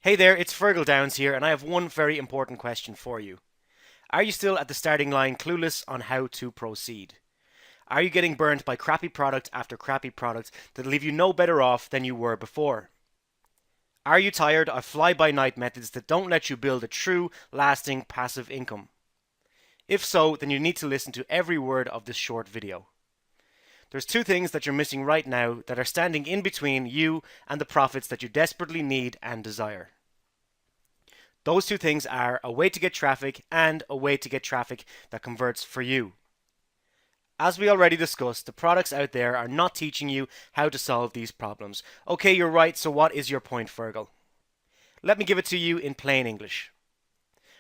Hey there, it's Fergal Downs here, and I have one very important question for you. Are you still at the starting line clueless on how to proceed? Are you getting burnt by crappy product after crappy product that leave you no better off than you were before? Are you tired of fly-by-night methods that don't let you build a true, lasting passive income? If so, then you need to listen to every word of this short video. There's two things that you're missing right now that are standing in between you and the profits that you desperately need and desire. Those two things are a way to get traffic and a way to get traffic that converts for you. As we already discussed, the products out there are not teaching you how to solve these problems. Okay, you're right, so what is your point, Fergal? Let me give it to you in plain English.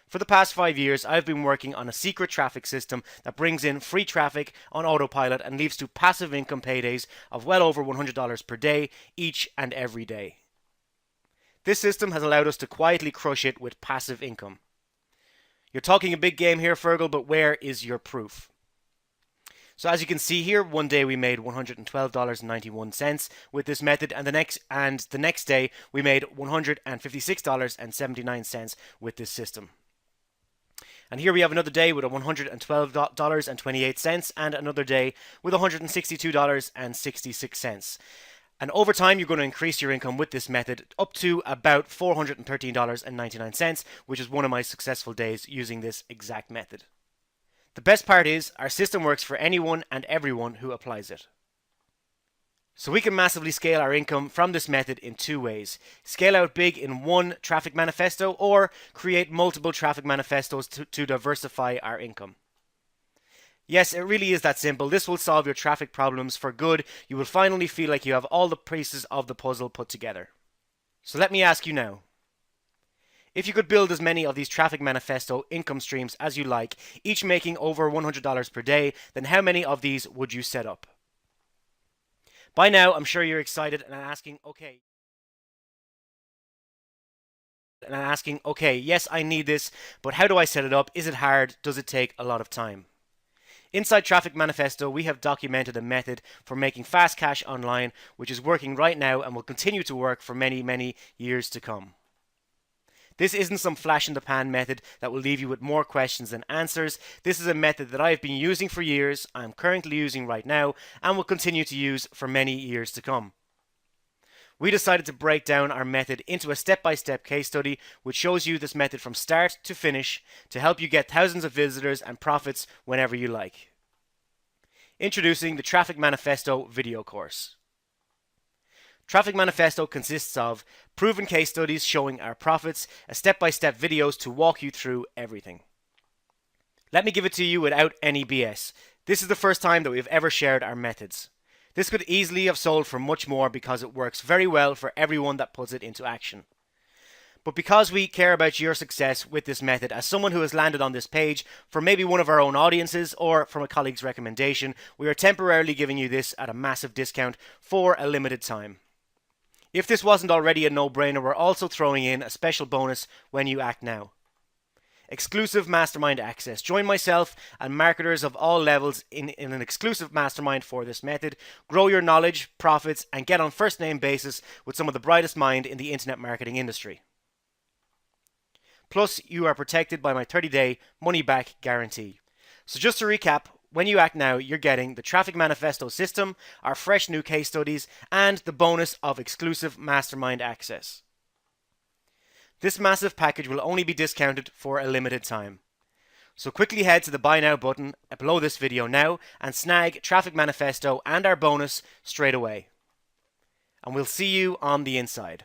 For the past 5 years, I've been working on a secret traffic system that brings in free traffic on autopilot and leads to passive income paydays of well over $100 per day each and every day. This system has allowed us to quietly crush it with passive income. You're talking a big game here, Fergal, but where is your proof? So as you can see here, one day we made $112.91 with this method, and the next day we made $156.79 with this system. And here we have another day with $112.28 and another day with $162.66. And over time, you're going to increase your income with this method up to about $413.99, which is one of my successful days using this exact method. The best part is, our system works for anyone and everyone who applies it. So we can massively scale our income from this method in two ways. Scale out big in one traffic manifesto, or create multiple traffic manifestos to diversify our income. Yes, it really is that simple. This will solve your traffic problems for good. You will finally feel like you have all the pieces of the puzzle put together. So let me ask you now. If you could build as many of these traffic manifesto income streams as you like, each making over $100 per day, then how many of these would you set up? By now, I'm sure you're excited and asking, okay, yes, I need this, but how do I set it up? Is it hard? Does it take a lot of time? Inside Traffic Manifesto, we have documented a method for making fast cash online, which is working right now and will continue to work for many, many years to come. This isn't some flash in the pan method that will leave you with more questions than answers. This is a method that I've been using for years, I'm currently using right now, and will continue to use for many years to come. We decided to break down our method into a step-by-step case study which shows you this method from start to finish to help you get thousands of visitors and profits whenever you like. Introducing the Traffic Manifesto video course. Traffic Manifesto consists of proven case studies showing our profits, a step-by-step videos to walk you through everything. Let me give it to you without any BS. This is the first time that we've ever shared our methods. This could easily have sold for much more because it works very well for everyone that puts it into action. But because we care about your success with this method, as someone who has landed on this page for maybe one of our own audiences or from a colleague's recommendation, we are temporarily giving you this at a massive discount for a limited time. If this wasn't already a no-brainer, we're also throwing in a special bonus when you act now. Exclusive mastermind access. Join myself and marketers of all levels in an exclusive mastermind for this method. Grow your knowledge, profits, and get on first name basis with some of the brightest mind in the internet marketing industry. Plus, you are protected by my 30-day money-back guarantee. So just to recap, when you act now, you're getting the Traffic Manifesto system, our fresh new case studies, and the bonus of exclusive mastermind access. This massive package will only be discounted for a limited time. So quickly head to the Buy Now button below this video now and snag Traffic Manifesto and our bonus straight away. And we'll see you on the inside.